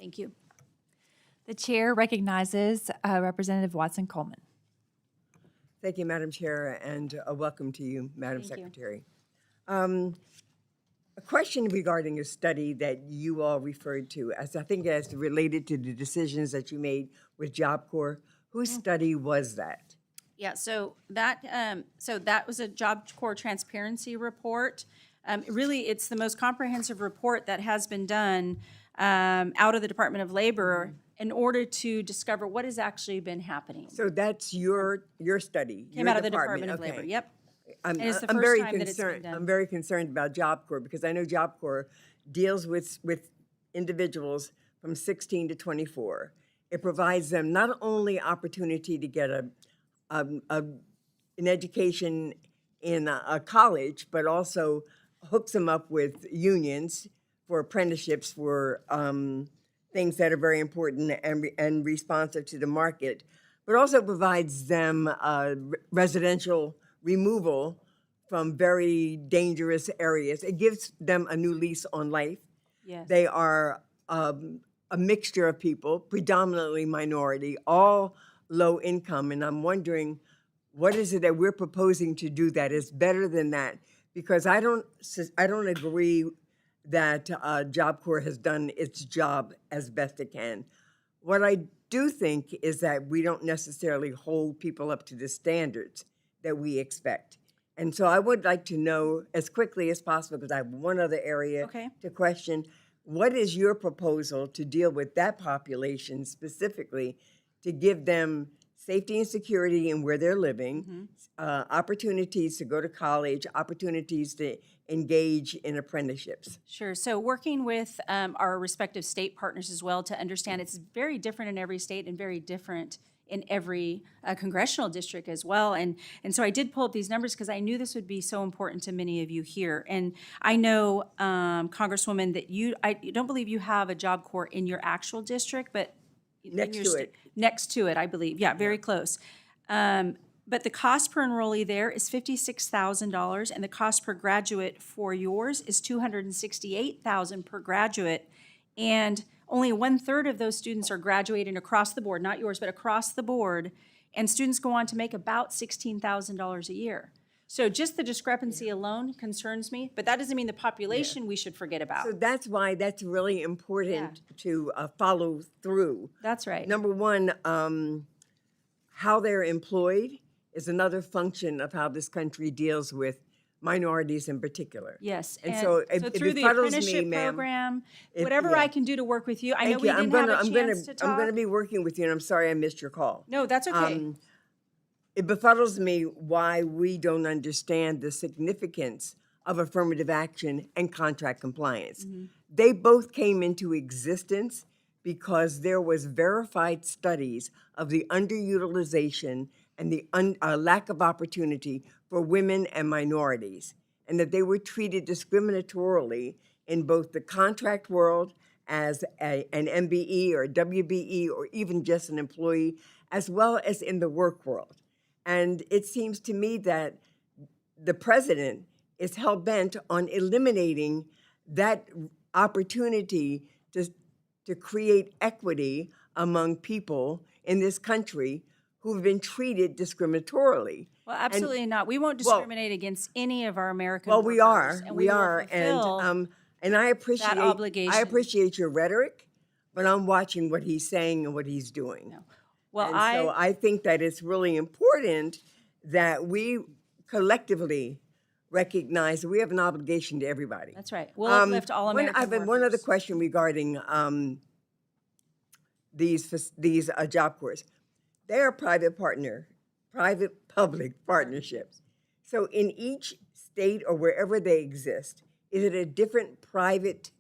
Thank you. The chair recognizes Representative Watson Coleman. Thank you, Madam Chair, and welcome to you, Madam Thank you. Secretary. A question regarding a study that you all referred to, as I think as related to the decisions that you made with Job Corps. Whose study was that? Yeah, so that was a Job Corps transparency report. Really, it's the most comprehensive report that has been done out of the Department of Labor in order to discover what has actually been happening. So that's your study. Came your out of the Department of Labor. Okay. Yep. I'm, And it's the I'm first very time that it's been concerned. done. I'm very concerned about Job Corps because I know Job Corps deals with individuals from 16 to 24. It provides them not only opportunity to get an education in a college, but also hooks them up with unions for apprenticeships for things that are very important and responsive to the market, but also provides them residential removal from very dangerous areas. It gives them a new lease on life. Yes. They are a mixture of people, predominantly minority, all low income, and I'm wondering, what is it that we're proposing to do that is better than that? Because I don't agree that Job Corps has done its job as best it can. What I do think is that we don't necessarily hold people up to the standards that we expect. And so I would like to know as quickly as possible, because I have one other area Okay. to question, what is your proposal to deal with that population specifically to give them safety and security in where they're living, opportunities to go to college, opportunities to engage in apprenticeships? Sure. So working with our respective state partners as well to understand it's very different in every state and very different in every congressional district as well. And so I did pull up these numbers because I knew this would be so important to many of you here. And I know, Congresswoman, that I don't believe you have a Job Corps in your actual district, but Next to it. Next to it, I believe. Yeah, very close. But the cost per enrollee there is $56,000, and the cost per graduate for yours is $268,000 per graduate. And only 1/3 of those students are graduating across the board, not yours, but across the board. And students go on to make about $16,000 a year. So just the discrepancy alone concerns me, but that doesn't mean the population we should forget about. So that's why that's really important to follow through. That's right. Number one, how they're employed is another function of how this country deals with minorities in particular. Yes, And so it through the befuddles me, apprenticeship ma'am. program, whatever I can do to work with you. I know we didn't have a chance to talk. I'm gonna be working with you, and I'm sorry I missed your call. No, that's okay. It befuddles me why we don't understand the significance of affirmative action and contract compliance. They both came into existence because there was verified studies of the underutilization and the lack of opportunity for women and minorities, and that they were treated discriminatorily in both the contract world as an MBE or WBE or even just an employee, as well as in the work world. And it seems to me that the president is hell-bent on eliminating that opportunity to create equity among people in this country who've been treated discriminatorily. Well, absolutely not. We won't discriminate against any of our American Well, workers. we are, And we will are, fulfill and I appreciate obligation. I appreciate your rhetoric, but I'm watching what he's saying and what he's doing. No. Well, And so I think that it's really important that we collectively recognize that we have an obligation to everybody. That's right. We'll uplift all American I have workers. one other question regarding these Job Corps. They are private-public partnerships. So in each state or wherever they exist, is it a different private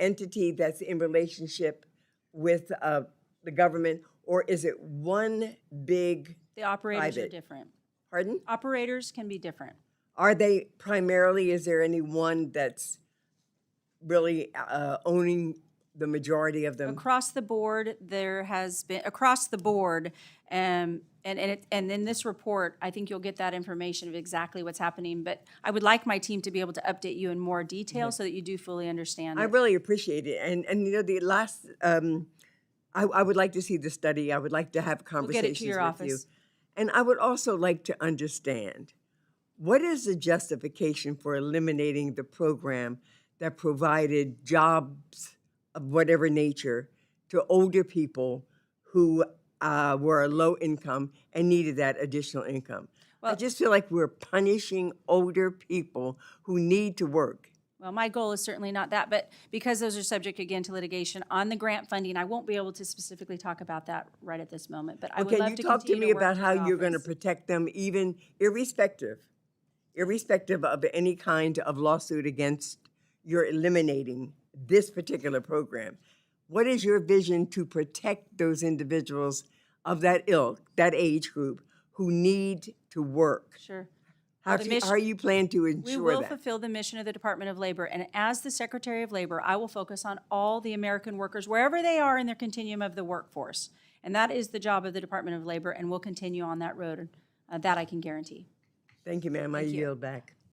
entity that's in relationship with the government, or is it one big The operators are private? different. Pardon? Operators can be different. Are they primarily, is there any one that's really owning the majority of them? Across the board, there has been, across the board, and in this report, I think you'll get that information of exactly what's happening. But I would like my team to be able to update you in more detail so that you do fully understand I it. really appreciate it. And you know, the last, I would like to see the study. I would like to have We'll conversations get it to your with you. office. And I would also like to understand, what is the justification for eliminating the program that provided jobs of whatever nature to older people who were low income and needed that additional income? I just feel like we're punishing older people who need to work. Well, my goal is certainly not that, but because those are subject again to litigation on the grant funding, I won't be able to specifically talk about that right at this moment. But I would Can love you to talk to continue me to work about with how your you're going to office. protect them, even irrespective of any kind of lawsuit against your eliminating this particular program? What is your vision to protect those individuals of that ilk, that age group, who need to work? Sure. How, the do- mission- how are you plan to We ensure will that? fulfill the mission of the Department of Labor, and as the Secretary of Labor, I will focus on all the American workers, wherever they are in their continuum of the workforce. And that is the job of the Department of Labor, and we'll continue on that road. That I can guarantee. Thank you, ma'am. I Thank you. yield back.